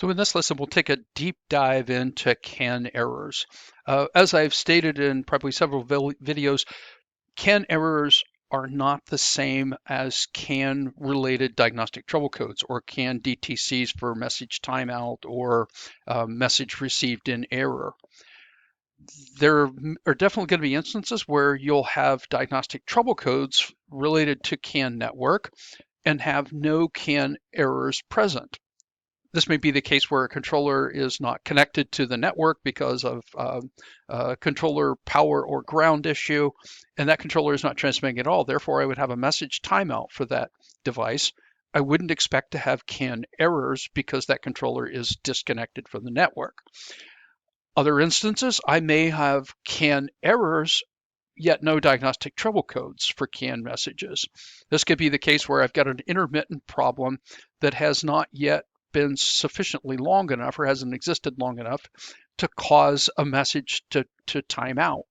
So in this lesson, we'll take a deep dive into CAN errors. As I've stated in probably several videos, CAN errors are not the same as CAN related diagnostic trouble codes or CAN DTCs for message timeout or message received in error. There are definitely going to be instances where you'll have diagnostic trouble codes related to CAN network and have no CAN errors present. This may be the case where a controller is not connected to the network because of controller power or ground issue, and that controller is not transmitting at all. Therefore, I would have a message timeout for that device. I wouldn't expect to have CAN errors because that controller is disconnected from the network. Other instances, I may have CAN errors yet no diagnostic trouble codes for CAN messages. This could be the case where I've got an intermittent problem that has not yet been sufficiently long enough or hasn't existed long enough to cause a message to time out,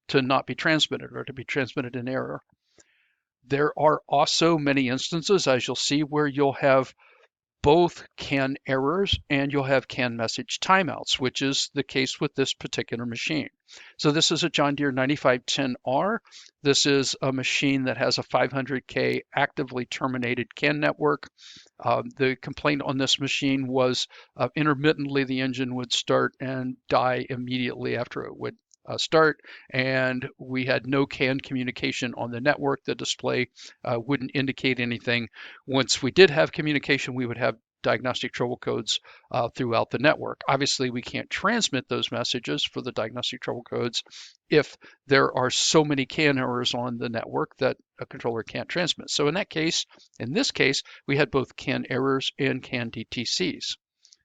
to not be transmitted or to be transmitted in error. There are also many instances, as you'll see, where you'll have both CAN errors and you'll have CAN message timeouts, which is the case with this particular machine. So this is a John Deere 9510R. This is a machine that has a 500K actively terminated CAN network. The complaint on this machine was intermittently the engine would start and die immediately after it would start, and we had no CAN communication on the network. The display wouldn't indicate anything. Once we did have communication, we would have diagnostic trouble codes throughout the network. Obviously, we can't transmit those messages for the diagnostic trouble codes if there are so many CAN errors on the network that a controller can't transmit. So in this case, we had both CAN errors and CAN DTCs.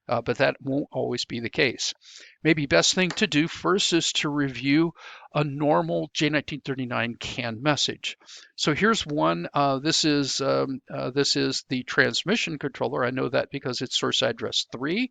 But that won't always be the case. Maybe best thing to do first is to review a normal J1939 CAN message. So here's one. This is the transmission controller. I know that because it's source address 3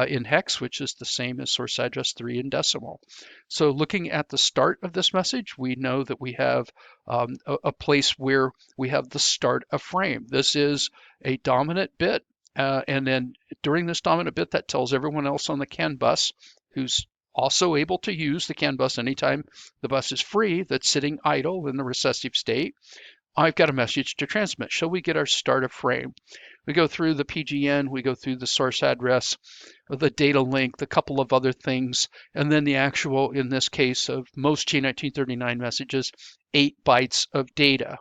in hex, which is the same as source address 3 in decimal. So looking at the start of this message, we know that we have a place where we have the start of frame. This is a dominant bit. And then during this dominant bit, that tells everyone else on the CAN bus who's also able to use the CAN bus anytime the bus is free, that's sitting idle in the recessive state, I've got a message to transmit. Shall we get our start of frame? We go through the PGN, we go through the source address, the data link, the couple of other things, and then the actual, in this case of most J1939 messages, 8 bytes of data.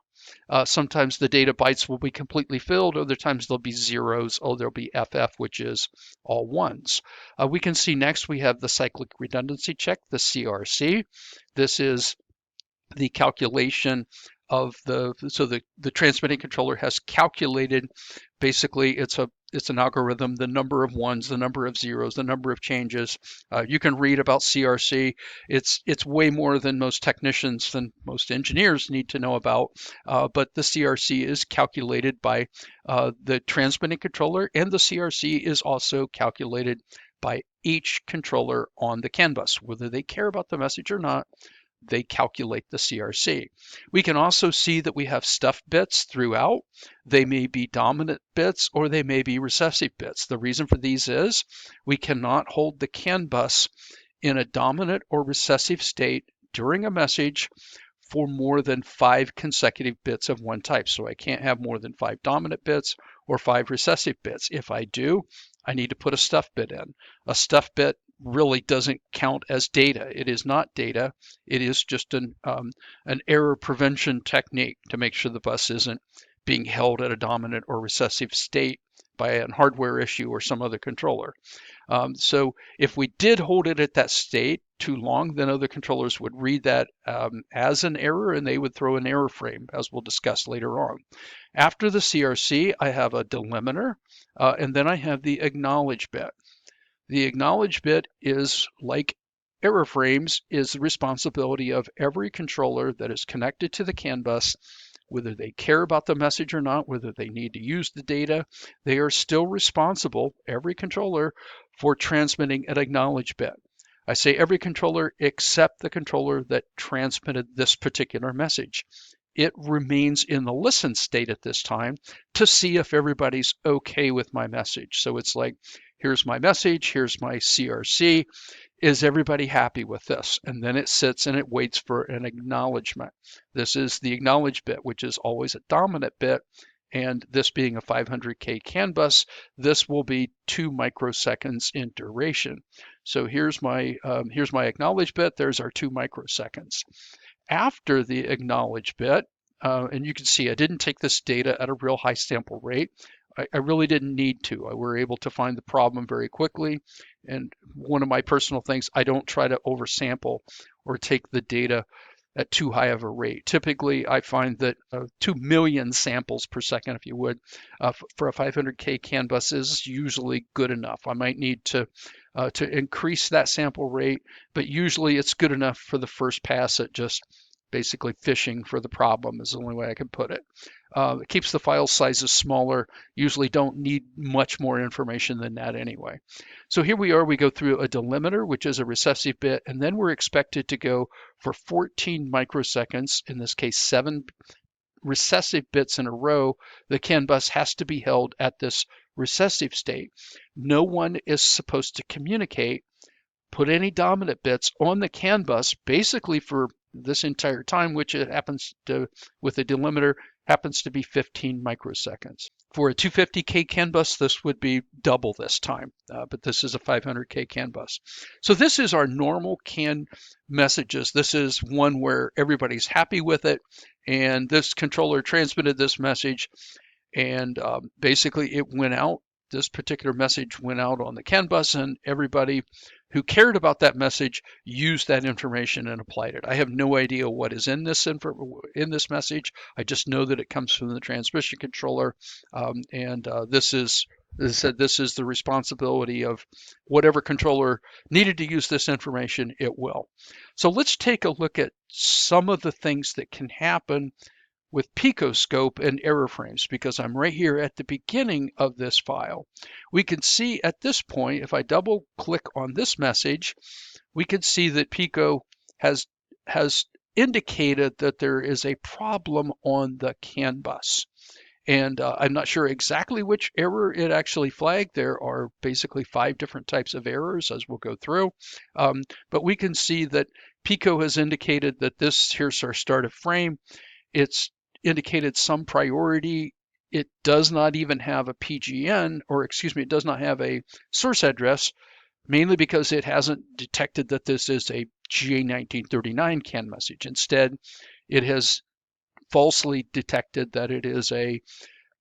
Sometimes the data bytes will be completely filled, other times there'll be zeros, or there'll be FF, which is all ones. We can see next we have the cyclic redundancy check, the CRC. This is the calculation of the transmitting controller has calculated, basically it's an algorithm, the number of ones, the number of zeros, the number of changes. You can read about CRC. It's way more than most technicians, than most engineers need to know about. But the CRC is calculated by the transmitting controller, and the CRC is also calculated by each controller on the CAN bus, whether they care about the message or not. They calculate the CRC. We can also see that we have stuff bits throughout. They may be dominant bits or they may be recessive bits. The reason for these is we cannot hold the CAN bus in a dominant or recessive state during a message for more than 5 consecutive bits of one type. So I can't have more than 5 dominant bits or 5 recessive bits. If I do, I need to put a stuff bit in. A stuff bit really doesn't count as data. It is not data. It is just an error prevention technique to make sure the bus isn't being held at a dominant or recessive state by a hardware issue or some other controller. So if we did hold it at that state too long, then other controllers would read that as an error and they would throw an error frame, as we'll discuss later on. After the CRC, I have a delimiter, and then I have the acknowledge bit. The acknowledge bit is, like error frames, is the responsibility of every controller that is connected to the CAN bus, whether they care about the message or not, whether they need to use the data. They are still responsible, every controller, for transmitting an acknowledge bit. I say every controller except the controller that transmitted this particular message. It remains in the listen state at this time to see if everybody's okay with my message. So it's like, here's my message, here's my CRC. Is everybody happy with this? And then it sits and it waits for an acknowledgement. This is the acknowledge bit, which is always a dominant bit. And this being a 500K CAN bus, this will be 2 microseconds in duration. So here's my acknowledge bit. There's our 2 microseconds. After the acknowledge bit, and you can see I didn't take this data at a real high sample rate. I really didn't need to. We were able to find the problem very quickly. And one of my personal things, I don't try to oversample or take the data at too high of a rate. Typically, I find that 2 million samples per second, if you would, for a 500K CAN bus is usually good enough. I might need to increase that sample rate, but usually it's good enough for the first pass at just basically fishing for the problem is the only way I can put it. It keeps the file sizes smaller, usually don't need much more information than that anyway. So here we are, we go through a delimiter, which is a recessive bit, and then we're expected to go for 14 microseconds, in this case 7 recessive bits in a row. The CAN bus has to be held at this recessive state. No one is supposed to communicate, put any dominant bits on the CAN bus basically for this entire time, which it happens to, with a delimiter, happens to be 15 microseconds. For a 250K CAN bus, this would be double this time, but this is a 500K CAN bus. So this is our normal CAN messages. This is one where everybody's happy with it, and this controller transmitted this message, and basically it went out. This particular message went out on the CAN bus, and everybody who cared about that message used that information and applied it. I have no idea what is in this message. I just know that it comes from the transmission controller, and this is, as I said, this is the responsibility of whatever controller needed to use this information, it will. So let's take a look at some of the things that can happen with PicoScope and error frames, because I'm right here at the beginning of this file. We can see at this point, if I double click on this message, we can see that Pico has indicated that there is a problem on the CAN bus. And I'm not sure exactly which error it actually flagged. There are basically 5 different types of errors, as we'll go through. But we can see that Pico has indicated that here's our start of frame. It's indicated some priority. It does not even have a PGN, or excuse me, it does not have a source address, mainly because it hasn't detected that this is a J1939 CAN message. Instead, it has falsely detected that it is a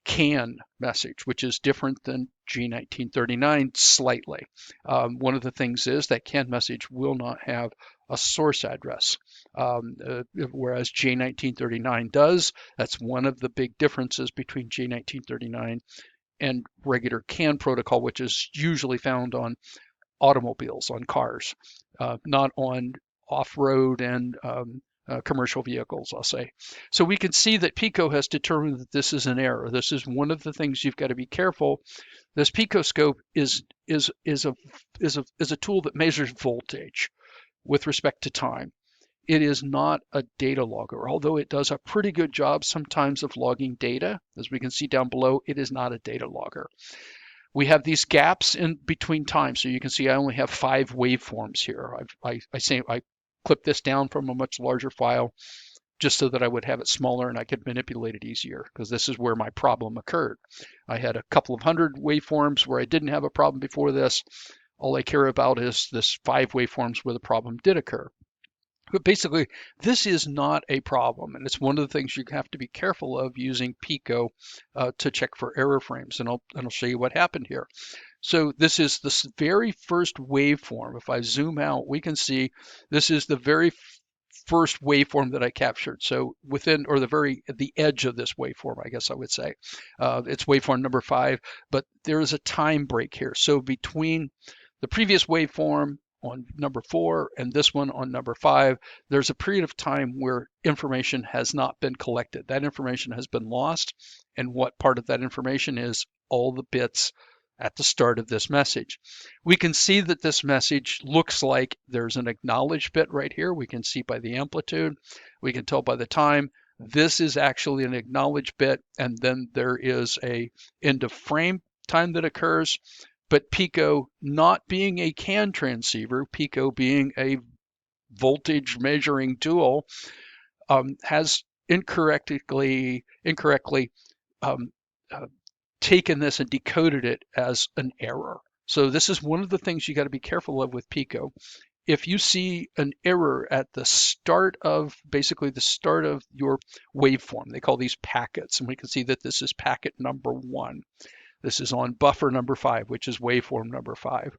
CAN message, which is different than J1939 slightly. One of the things is that CAN message will not have a source address, whereas J1939 does. That's one of the big differences between J1939 and regular CAN protocol, which is usually found on automobiles, on cars, not on off-road and commercial vehicles, I'll say. So we can see that Pico has determined that this is an error. This is one of the things you've got to be careful. This PicoScope is a tool that measures voltage with respect to time. It is not a data logger, although it does a pretty good job sometimes of logging data. As we can see down below, it is not a data logger. We have these gaps in between time. So you can see I only have 5 waveforms here. I clipped this down from a much larger file just so that I would have it smaller and I could manipulate it easier, because this is where my problem occurred. I had a couple of 100 waveforms where I didn't have a problem before this. All I care about is this 5 waveforms where the problem did occur. But basically, this is not a problem, and it's one of the things you have to be careful of using Pico to check for error frames, and I'll show you what happened here. So this is the very first waveform. If I zoom out, we can see this is the very first waveform that I captured. So within, or the edge of this waveform, I guess I would say. It's waveform number 5, but there is a time break here. So between the previous waveform on number 4 and this one on number 5, there's a period of time where information has not been collected. That information has been lost, and what part of that information is all the bits at the start of this message. We can see that this message looks like there's an acknowledge bit right here. We can see by the amplitude, we can tell by the time. This is actually an acknowledge bit, and then there is a end of frame time that occurs. But Pico, not being a CAN transceiver, Pico being a voltage measuring tool, has incorrectly um, uh, taken this and decoded it as an error. So this is one of the things you got to be careful of with Pico. If you see an error at the start of, basically the start of your waveform, they call these packets, and we can see that this is packet number 1. This is on buffer number 5, which is waveform number 5.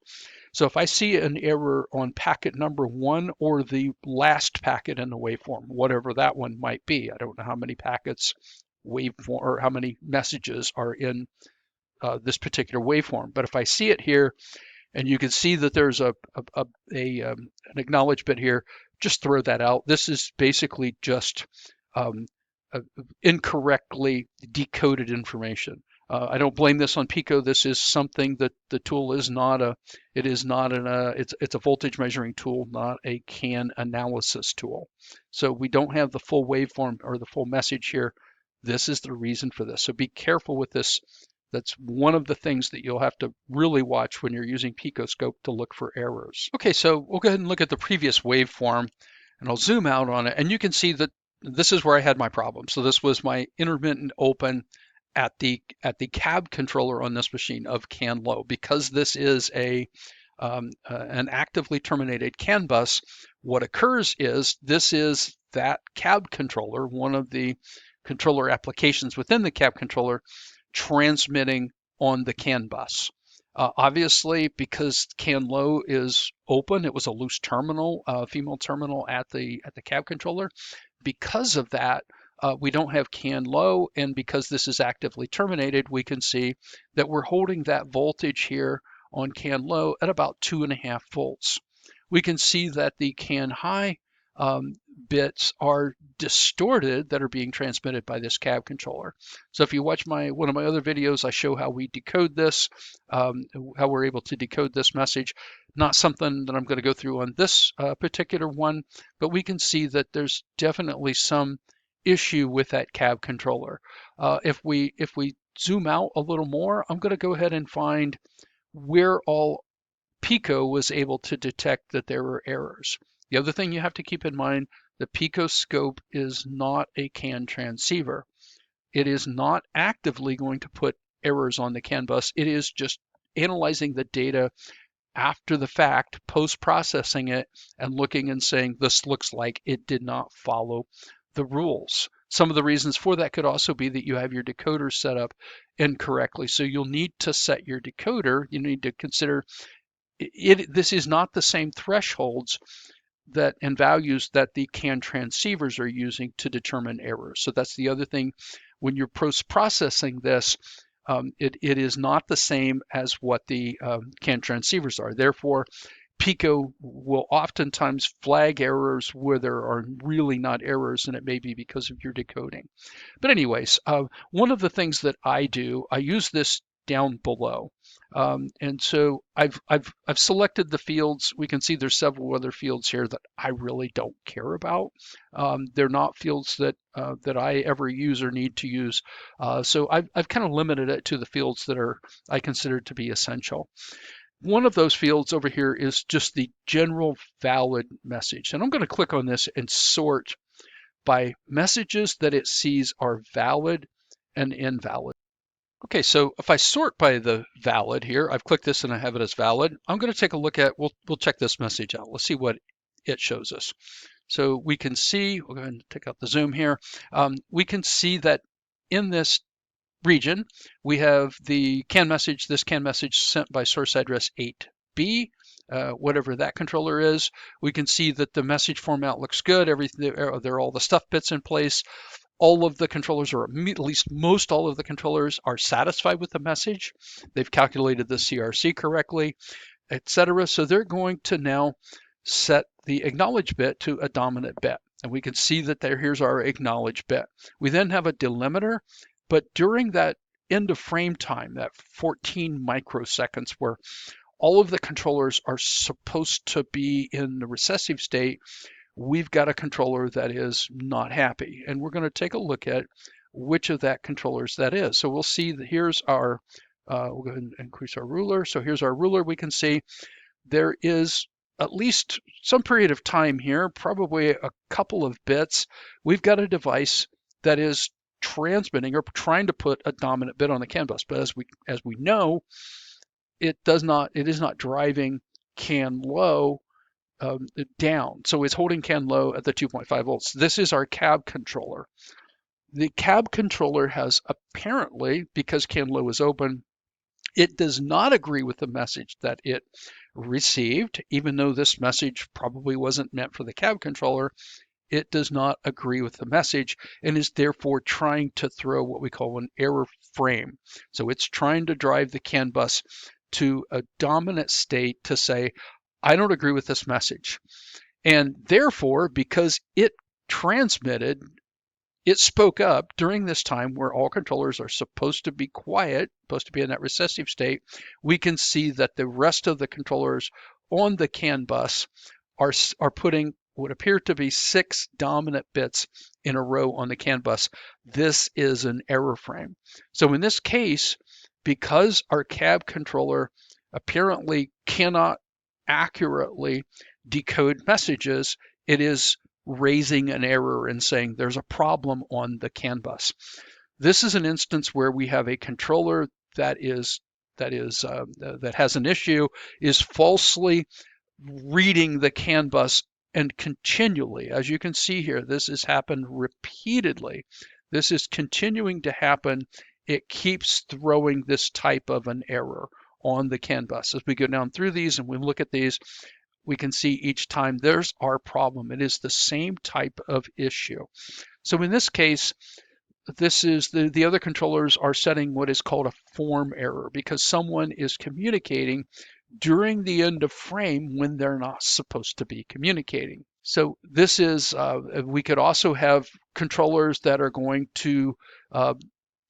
So if I see an error on packet number 1 or the last packet in the waveform, whatever that one might be, I don't know how many packets waveform or how many messages are in this particular waveform, but if I see it here, and you can see that there's an acknowledge bit here, just throw that out. This is basically just um, incorrectly decoded information. I don't blame this on Pico. This is something that the tool is not a, it is not it's a voltage measuring tool, not a CAN analysis tool. So we don't have the full waveform or the full message here. This is the reason for this. So be careful with this. That's one of the things that you'll have to really watch when you're using PicoScope to look for errors. Okay, so we'll go ahead and look at the previous waveform, and I'll zoom out on it, and you can see that this is where I had my problem. So this was my intermittent open at the cab controller on this machine of CAN low. Because this is an actively terminated CAN bus, what occurs is this is that cab controller, one of the controller applications within the cab controller, transmitting on the CAN bus. Obviously, because CAN low is open, it was a loose terminal, female terminal at the cab controller. Because of that, we don't have CAN low, and because this is actively terminated, we can see that we're holding that voltage here on CAN low at about 2.5 volts. We can see that the CAN high bits are distorted that are being transmitted by this cab controller. So if you watch one of my other videos, I show how we decode this, how we're able to decode this message. Not something that I'm going to go through on this particular one, but we can see that there's definitely some issue with that cab controller. If we zoom out a little more, I'm going to go ahead and find where all Pico was able to detect that there were errors. The other thing you have to keep in mind, the PicoScope is not a CAN transceiver. It is not actively going to put errors on the CAN bus. It is just analyzing the data after the fact, post-processing it, and looking and saying, this looks like it did not follow the rules. Some of the reasons for that could also be that you have your decoder set up incorrectly. So you'll need to set your decoder. You need to consider this is not the same thresholds that and values that the CAN transceivers are using to determine errors. So that's the other thing. When you're post-processing this, it is not the same as what the CAN transceivers are. Therefore, Pico will oftentimes flag errors where there are really not errors, and it may be because of your decoding. But anyways, one of the things that I do, I use this down below. And so I've selected the fields. We can see there's several other fields here that I really don't care about. They're not fields that that I ever use or need to use. So I've kind of limited it to the fields that I consider to be essential. One of those fields over here is just the general valid message. And I'm going to click on this and sort by messages that it sees are valid and invalid. Okay, so if I sort by the valid here, I've clicked this and I have it as valid. I'm going to take a look at, we'll check this message out. Let's see what it shows us. So we can see, we'll go ahead and take out the zoom here. We can see that in this region, we have the CAN message, this CAN message sent by source address 8B, whatever that controller is. We can see that the message format looks good. Everything, there are all the stuff bits in place. All of the controllers, or at least most all of the controllers, are satisfied with the message. They've calculated the CRC correctly, etc. So they're going to now set the acknowledge bit to a dominant bit. And we can see that here's our acknowledge bit. We then have a delimiter, but during that end of frame time, that 14 microseconds where all of the controllers are supposed to be in the recessive state, we've got a controller that is not happy. And we're going to take a look at which of that controllers that is. So we'll see that here's our We'll go ahead and increase our ruler. So here's our ruler. We can see there is at least some period of time here, probably a couple of bits. We've got a device that is transmitting or trying to put a dominant bit on the CAN bus, but as we know, it is not driving CAN low down. So it's holding CAN low at the 2.5 volts. This is our cab controller. The cab controller has apparently, because CAN low is open, it does not agree with the message that it received, even though this message probably wasn't meant for the cab controller. It does not agree with the message and is therefore trying to throw what we call an error frame. So it's trying to drive the CAN bus to a dominant state to say, I don't agree with this message. And therefore, because it transmitted, it spoke up during this time where all controllers are supposed to be quiet, supposed to be in that recessive state. We can see that the rest of the controllers on the CAN bus are putting what appear to be 6 dominant bits in a row on the CAN bus. This is an error frame. So in this case, because our cab controller apparently cannot accurately decode messages, it is raising an error and saying there's a problem on the CAN bus. This is an instance where we have a controller that has an issue, is falsely reading the CAN bus and continually, as you can see here, this has happened repeatedly. This is continuing to happen. It keeps throwing this type of an error on the CAN bus. As we go down through these and we look at these, we can see each time there's our problem. It is the same type of issue. So in this case, this is the other controllers are setting what is called a form error because someone is communicating during the end of frame when they're not supposed to be communicating. So this is, we could also have controllers that are going to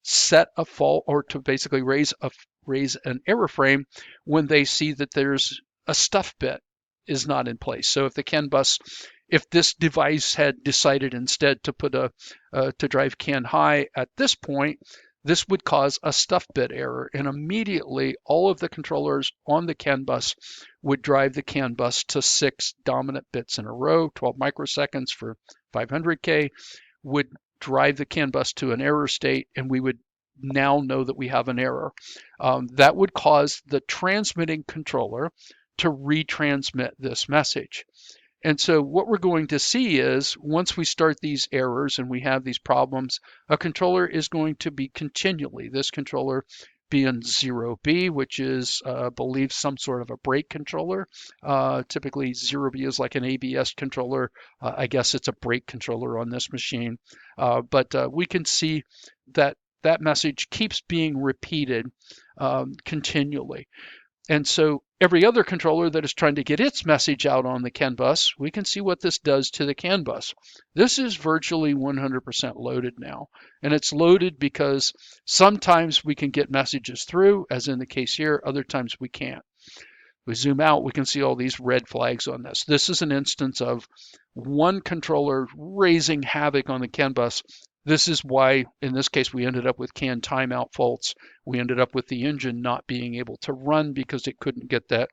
set a fault or to basically raise an error frame when they see that there's a stuff bit is not in place. So if the CAN bus, if this device had decided instead to put to drive CAN high at this point, this would cause a stuff bit error, and immediately all of the controllers on the CAN bus would drive the CAN bus to 6 dominant bits in a row, 12 microseconds for 500K, would drive the CAN bus to an error state, and we would now know that we have an error. That would cause the transmitting controller to retransmit this message. And so what we're going to see is once we start these errors and we have these problems, a controller is going to be continually, this controller being 0B, which is, I believe, some sort of a brake controller. Typically 0B is like an ABS controller. I guess it's a brake controller on this machine. But we can see that that message keeps being repeated continually. And so every other controller that is trying to get its message out on the CAN bus, we can see what this does to the CAN bus. This is virtually 100% loaded now. And it's loaded because sometimes we can get messages through, as in the case here, other times we can't. We zoom out, we can see all these red flags on this. This is an instance of one controller raising havoc on the CAN bus. This is why, in this case, we ended up with CAN timeout faults. We ended up with the engine not being able to run because it couldn't get that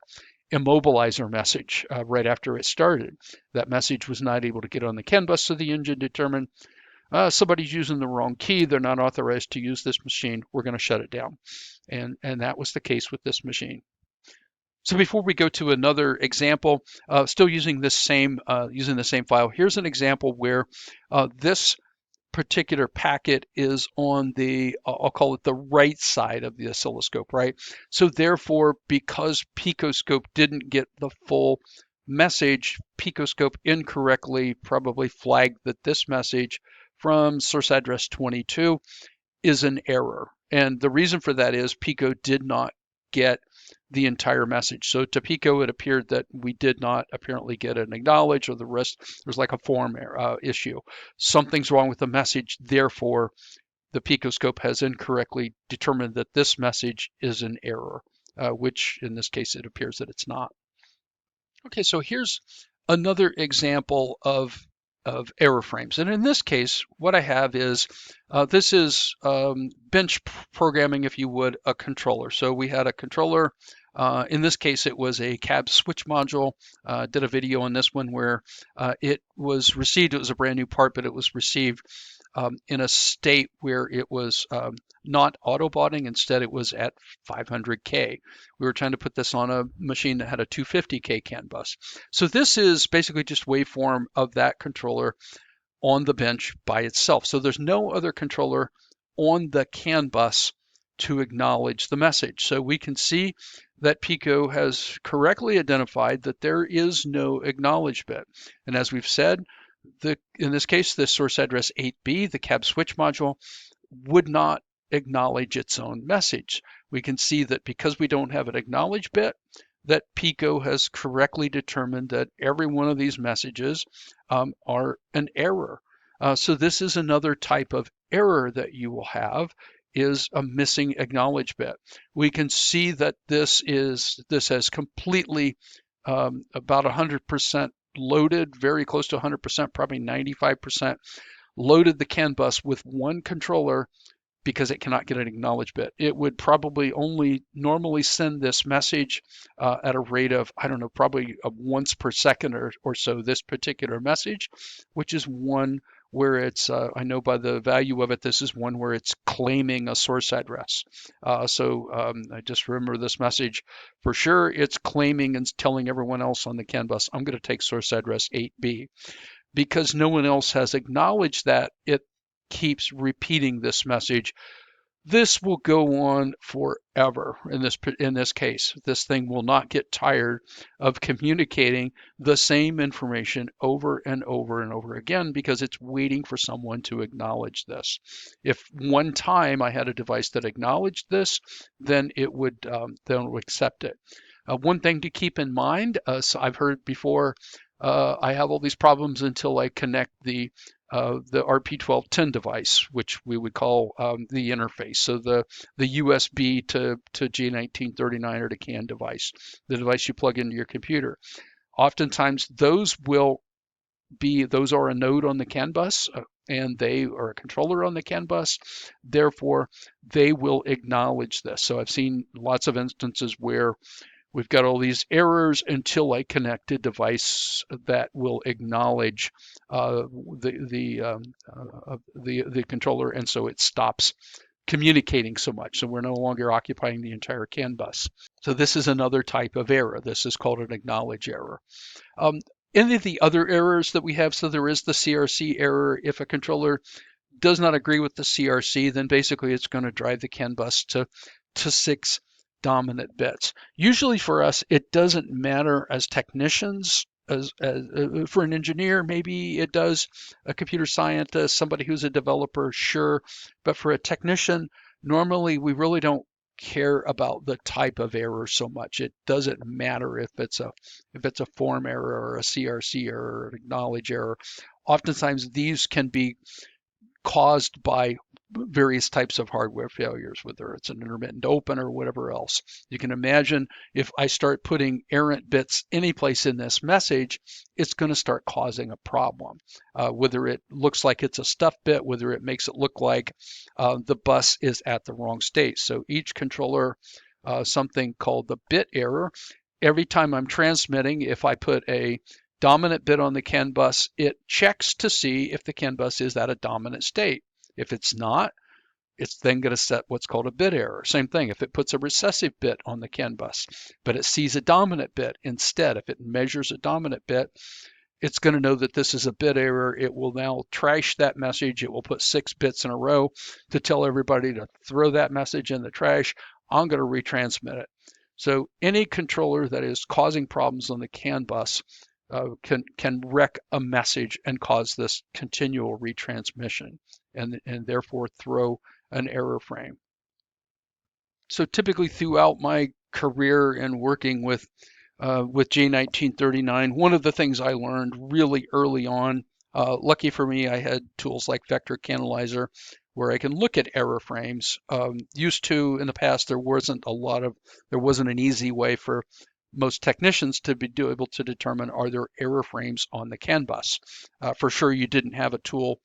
immobilizer message right after it started. That message was not able to get on the CAN bus, so the engine determined somebody's using the wrong key. They're not authorized to use this machine. We're going to shut it down. And that was the case with this machine. So before we go to another example, still using the same file, here's an example where this particular packet is on the, I'll call it the right side of the oscilloscope, right? So therefore, because PicoScope didn't get the full message, PicoScope incorrectly probably flagged that this message from source address 22 is an error. And the reason for that is Pico did not get the entire message. So to Pico, it appeared that we did not apparently get an acknowledge, or the rest, there's like a form issue. Something's wrong with the message. Therefore, the PicoScope has incorrectly determined that this message is an error, which in this case, it appears that it's not. Okay, so here's another example of error frames. And in this case, what I have is this is bench programming, if you would, a controller. So we had a controller. In this case, it was a cab switch module. Did a video on this one where it was received. It was a brand new part, but it was received in a state where it was not autobotting. Instead, it was at 500K. We were trying to put this on a machine that had a 250K CAN bus. So this is basically just waveform of that controller on the bench by itself. So there's no other controller on the CAN bus to acknowledge the message. So we can see that Pico has correctly identified that there is no acknowledge bit. And as we've said, in this case, the source address 8B, the cab switch module, would not acknowledge its own message. We can see that because we don't have an acknowledge bit, that Pico has correctly determined that every one of these messages are an error. So this is another type of error that you will have, is a missing acknowledge bit. We can see that this has completely about 100% loaded, very close to 100%, probably 95% loaded the CAN bus with one controller because it cannot get an acknowledge bit. It would probably only normally send this message at a rate of, I don't know, probably once per second or so, this particular message, which is one where it's, I know by the value of it, this is one where it's claiming a source address. So I just remember this message for sure. It's claiming and telling everyone else on the CAN bus, I'm going to take source address 8B. Because no one else has acknowledged that, it keeps repeating this message. This will go on forever in this case. This thing will not get tired of communicating the same information over and over and over again because it's waiting for someone to acknowledge this. If one time I had a device that acknowledged this, then it would accept it. One thing to keep in mind, so I've heard before, I have all these problems until I connect the RP1210 device, which we would call the interface. So the USB to J1939 or to CAN device, the device you plug into your computer. Oftentimes those are a node on the CAN bus and they are a controller on the CAN bus. Therefore, they will acknowledge this. So I've seen lots of instances where we've got all these errors until I connect a device that will acknowledge the controller, and so it stops communicating so much. So we're no longer occupying the entire CAN bus. So this is another type of error. This is called an acknowledge error. Any of the other errors that we have, so there is the CRC error. If a controller does not agree with the CRC, then basically it's going to drive the CAN bus to 6 dominant bits. Usually for us, it doesn't matter as technicians. As for an engineer, maybe it does. A computer scientist, somebody who's a developer, sure. But for a technician, normally we really don't care about the type of error so much. It doesn't matter if it's a form error or a CRC error or an acknowledge error. Oftentimes these can be caused by various types of hardware failures, whether it's an intermittent open or whatever else. You can imagine if I start putting errant bits any place in this message, it's going to start causing a problem. Whether it looks like it's a stuff bit, whether it makes it look like the bus is at the wrong state. So each controller, something called the bit error, every time I'm transmitting, if I put a dominant bit on the CAN bus, it checks to see if the CAN bus is at a dominant state. If it's not, it's then going to set what's called a bit error. Same thing, if it puts a recessive bit on the CAN bus, but it sees a dominant bit instead, if it measures a dominant bit, it's going to know that this is a bit error. It will now trash that message. It will put 6 bits in a row to tell everybody to throw that message in the trash. I'm going to retransmit it. So any controller that is causing problems on the CAN bus can wreck a message and cause this continual retransmission and therefore throw an error frame. So typically throughout my career and working with J1939, one of the things I learned really early on, lucky for me, I had tools like Vector Canalizer where I can look at error frames. Used to in the past, there wasn't an easy way for most technicians to be able to determine, are there error frames on the CAN bus. For sure, you didn't have a tool,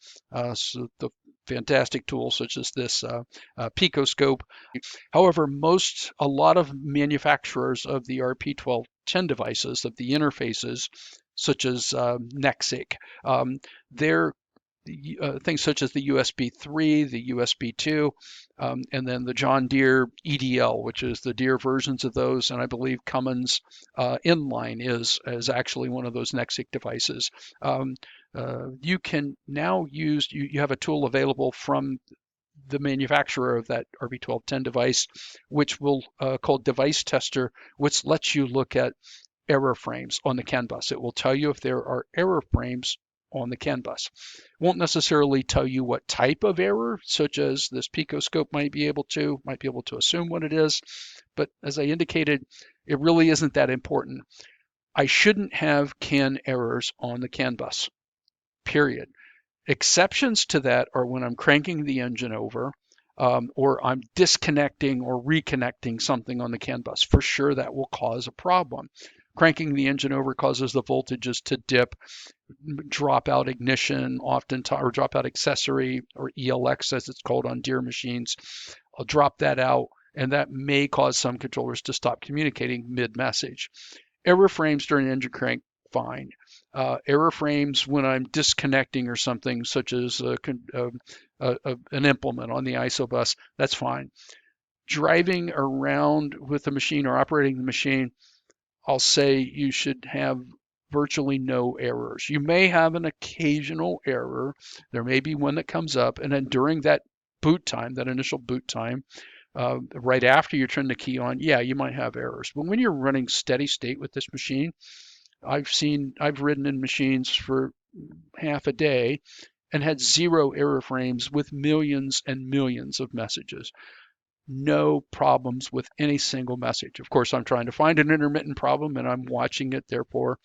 so the fantastic tools such as this PicoScope. However, a lot of manufacturers of the RP1210 devices, of the interfaces, such as Nexic, they're things such as the USB 3, the USB 2, and then the John Deere EDL, which is the Deere versions of those, and I believe Cummins Inline is actually one of those Nexic devices. You can now use, you have a tool available from the manufacturer of that RB1210 device, which will called Device Tester, which lets you look at error frames on the CAN bus. It will tell you if there are error frames on the CAN bus. Won't necessarily tell you what type of error, such as this PicoScope might be able to assume what it is. But as I indicated, it really isn't that important. I shouldn't have CAN errors on the CAN bus, period. Exceptions to that are when I'm cranking the engine over, or I'm disconnecting or reconnecting something on the CAN bus. For sure, that will cause a problem. Cranking the engine over causes the voltages to dip, drop out ignition, oftentimes, or drop out accessory, or ELX as it's called on Deere machines. I'll drop that out, and that may cause some controllers to stop communicating mid-message. Error frames during engine crank, fine. Error frames when I'm disconnecting or something, such as an implement on the ISO bus, that's fine. Driving around with the machine or operating the machine, I'll say you should have virtually no errors. You may have an occasional error. There may be one that comes up, and then during that boot time, that initial boot time, right after you turn the key on, yeah, you might have errors. But when you're running steady state with this machine, I've ridden in machines for half a day and had 0 error frames with millions and millions of messages. No problems with any single message. Of course, I'm trying to find an intermittent problem and I'm watching it. Therefore,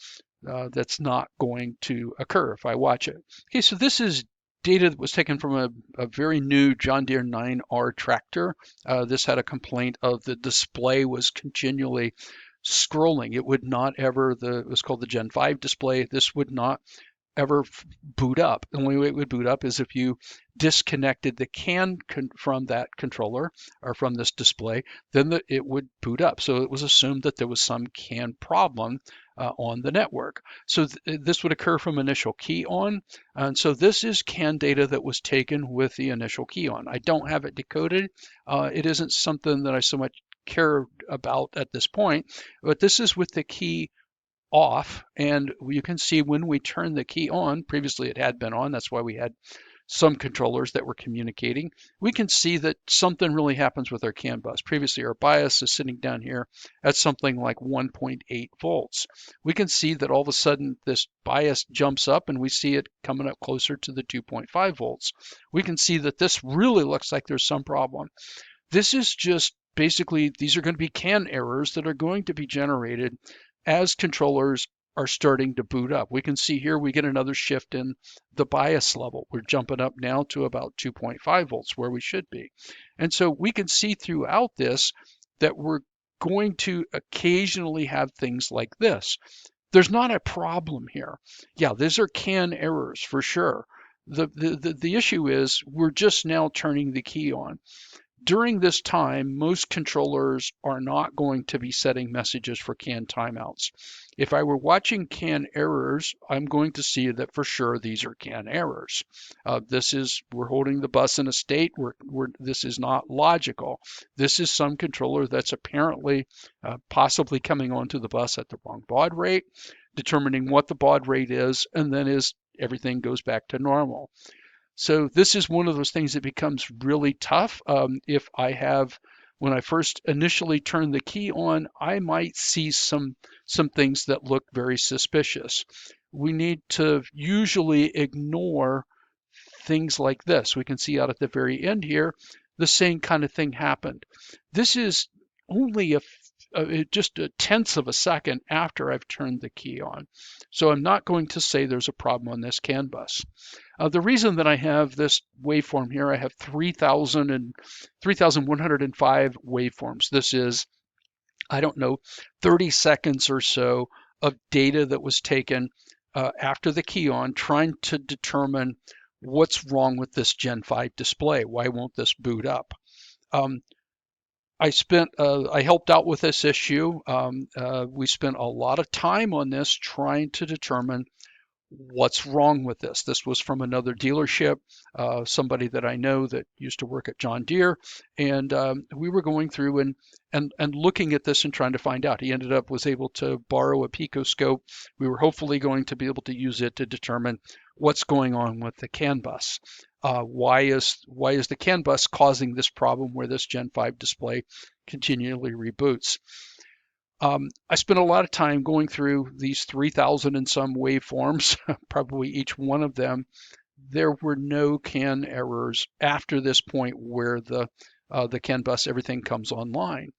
that's not going to occur if I watch it. Okay, so this is data that was taken from a very new John Deere 9R tractor. This had a complaint of the display was continually scrolling. It would not ever, it was called the Gen 5 display. This would not ever boot up. The only way it would boot up is if you disconnected the CAN from that controller or from this display, then it would boot up. So it was assumed that there was some CAN problem on the network. So this would occur from initial key on. And so this is CAN data that was taken with the initial key on. I don't have it decoded. It isn't something that I so much care about at this point, but this is with the key off, and you can see when we turn the key on, previously it had been on, that's why we had some controllers that were communicating. We can see that something really happens with our CAN bus. Previously our bias is sitting down here at something like 1.8 volts. We can see that all of a sudden this bias jumps up and we see it coming up closer to the 2.5 volts. We can see that this really looks like there's some problem. This is just basically, these are going to be CAN errors that are going to be generated as controllers are starting to boot up. We can see here we get another shift in the bias level. We're jumping up now to about 2.5 volts where we should be. And so we can see throughout this that we're going to occasionally have things like this. There's not a problem here. Yeah, these are CAN errors for sure. The issue is we're just now turning the key on. During this time, most controllers are not going to be setting messages for CAN timeouts. If I were watching CAN errors, I'm going to see that for sure these are CAN errors. We're holding the bus in a state where this is not logical. This is some controller that's apparently possibly coming onto the bus at the wrong baud rate, determining what the baud rate is, and then everything goes back to normal. So this is one of those things that becomes really tough. When I first initially turn the key on, I might see some things that look very suspicious. We need to usually ignore things like this. We can see out at the very end here, the same kind of thing happened. This is only just a tenth of a second after I've turned the key on. So I'm not going to say there's a problem on this CAN bus. The reason that I have this waveform here, I have 3,105 waveforms. This is I don't know, 30 seconds or so of data that was taken after the key on, trying to determine what's wrong with this Gen 5 display. Why won't this boot up? Um, I helped out with this issue. We spent a lot of time on this trying to determine what's wrong with this. This was from another dealership, somebody that I know that used to work at John Deere, and we were going through and looking at this and trying to find out. He ended up was able to borrow a PicoScope. We were hopefully going to be able to use it to determine what's going on with the CAN bus. Why is the CAN bus causing this problem where this Gen 5 display continually reboots? I spent a lot of time going through these 3,000 and some waveforms, probably each one of them. There were no CAN errors after this point where the CAN bus, everything comes online.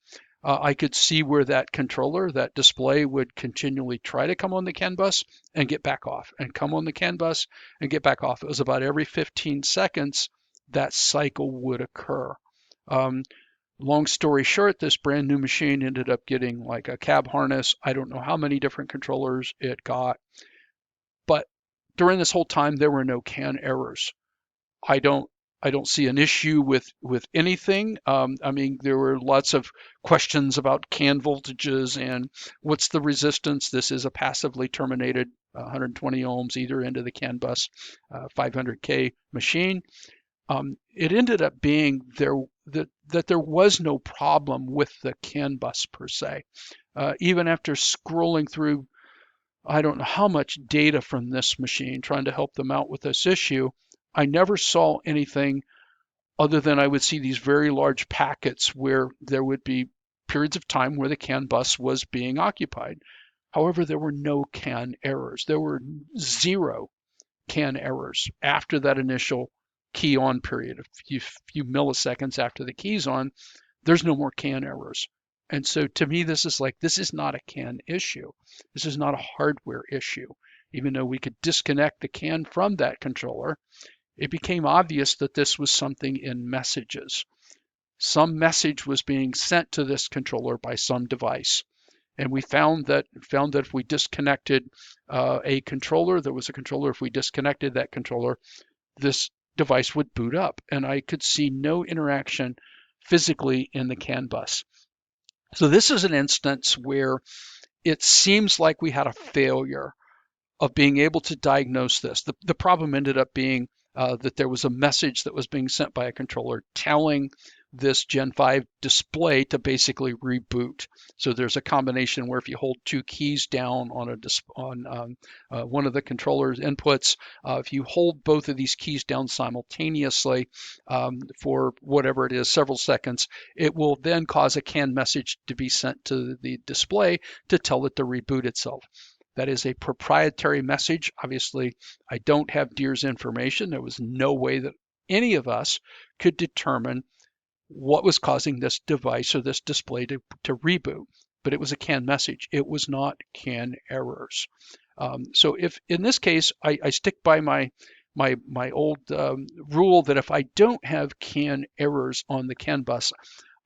I could see where that controller, that display would continually try to come on the CAN bus and get back off, and come on the CAN bus and get back off. It was about every 15 seconds that cycle would occur. Um, Long story short, this brand new machine ended up getting like a cab harness. I don't know how many different controllers it got, but during this whole time there were no CAN errors. I don't I don't see an issue with anything. I mean, there were lots of questions about CAN voltages and what's the resistance. This is a passively terminated 120 ohms either end of the CAN bus 500K machine. It ended up being that there was no problem with the CAN bus per se. Even after scrolling through, I don't know how much data from this machine, trying to help them out with this issue, I never saw anything other than I would see these very large packets where there would be periods of time where the CAN bus was being occupied. However, there were no CAN errors. There were zero CAN errors after that initial key on period, a few milliseconds after the key's on. There's no more CAN errors. And so to me, this is not a CAN issue. This is not a hardware issue. Even though we could disconnect the CAN from that controller, it became obvious that this was something in messages. Some message was being sent to this controller by some device. And we found that if we disconnected a controller, there was a controller, if we disconnected that controller, this device would boot up. And I could see no interaction physically in the CAN bus. So this is an instance where it seems like we had a failure of being able to diagnose this. The problem ended up being that there was a message that was being sent by a controller telling this Gen 5 display to basically reboot. So there's a combination where if you hold two keys down on one of the controller's inputs, if you hold both of these keys down simultaneously for whatever it is, several seconds, it will then cause a CAN message to be sent to the display to tell it to reboot itself. That is a proprietary message. Obviously, I don't have Deere's information. There was no way that any of us could determine what was causing this device or this display to reboot, but it was a CAN message. It was not CAN errors. So if in this case, I stick by my old rule that if I don't have CAN errors on the CAN bus,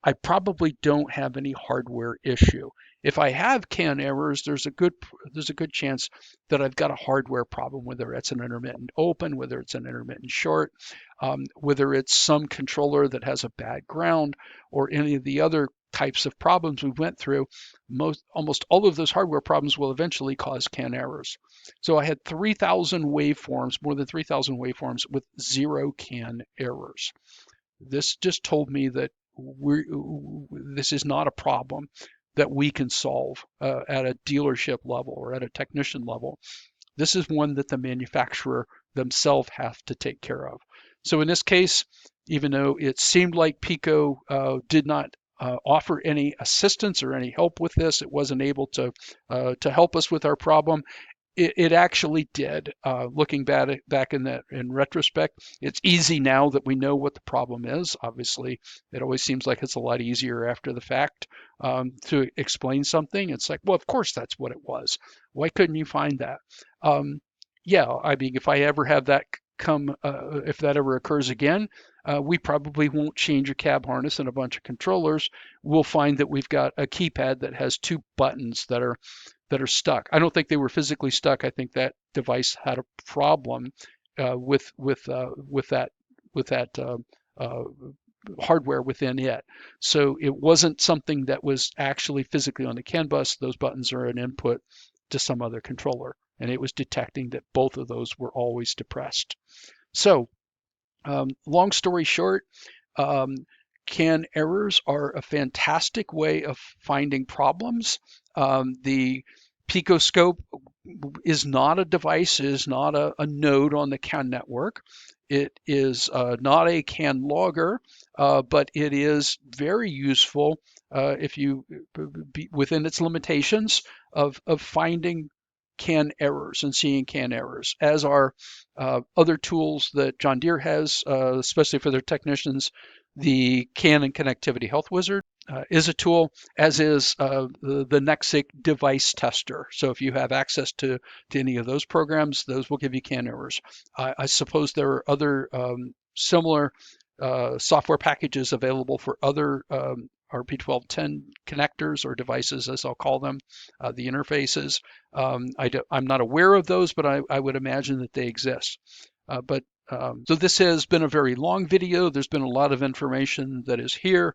I probably don't have any hardware issue. If I have CAN errors, there's a good chance that I've got a hardware problem, whether it's an intermittent open, whether it's an intermittent short, whether it's some controller that has a bad ground, or any of the other types of problems we went through. Almost all of those hardware problems will eventually cause CAN errors. So I had 3,000 waveforms, more than 3,000 waveforms with zero CAN errors. This just told me that this is not a problem that we can solve at a dealership level or at a technician level. This is one that the manufacturer themselves have to take care of. So in this case, even though it seemed like Pico did not offer any assistance or any help with this, it wasn't able to help us with our problem. It actually did. Looking back in retrospect, it's easy now that we know what the problem is. Obviously, it always seems like it's a lot easier after the fact to explain something. It's like, well, of course that's what it was. Why couldn't you find that? Yeah, I mean, if I ever have that if that ever occurs again, we probably won't change a cab harness and a bunch of controllers. We'll find that we've got a keypad that has two buttons that are stuck. I don't think they were physically stuck. I think that device had a problem with that uh, hardware within it. So it wasn't something that was actually physically on the CAN bus. Those buttons are an input to some other controller, and it was detecting that both of those were always depressed. So long story short, um, CAN errors are a fantastic way of finding problems. The PicoScope is not a device, is not a node on the CAN network. It is not a CAN logger, but it is very useful if you within its limitations of finding CAN errors and seeing CAN errors, as are other tools that John Deere has, especially for their technicians. The CAN and Connectivity Health Wizard is a tool, as is the Nexic device tester. So if you have access to any of those programs, those will give you CAN errors. I suppose there are other similar software packages available for other RP1210 connectors or devices, as I'll call them, the interfaces. I'm not aware of those, but I would imagine that they exist. So this has been a very long video. There's been a lot of information that is here.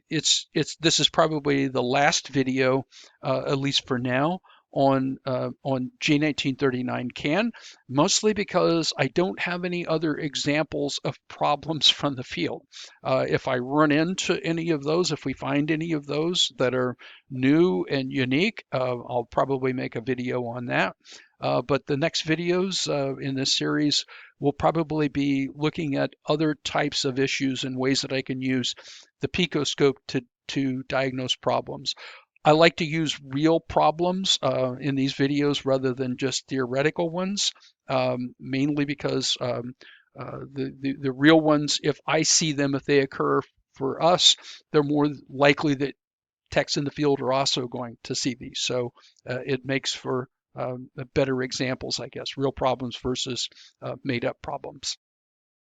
This is probably the last video, at least for now, on J1939 CAN, mostly because I don't have any other examples of problems from the field. If I run into any of those, if we find any of those that are new and unique, I'll probably make a video on that. But the next videos in this series will probably be looking at other types of issues and ways that I can use the PicoScope to diagnose problems. I like to use real problems in these videos rather than just theoretical ones, mainly because the real ones, if I see them, if they occur for us, they're more likely that techs in the field are also going to see these. So it makes for better examples, I guess, real problems versus made up problems.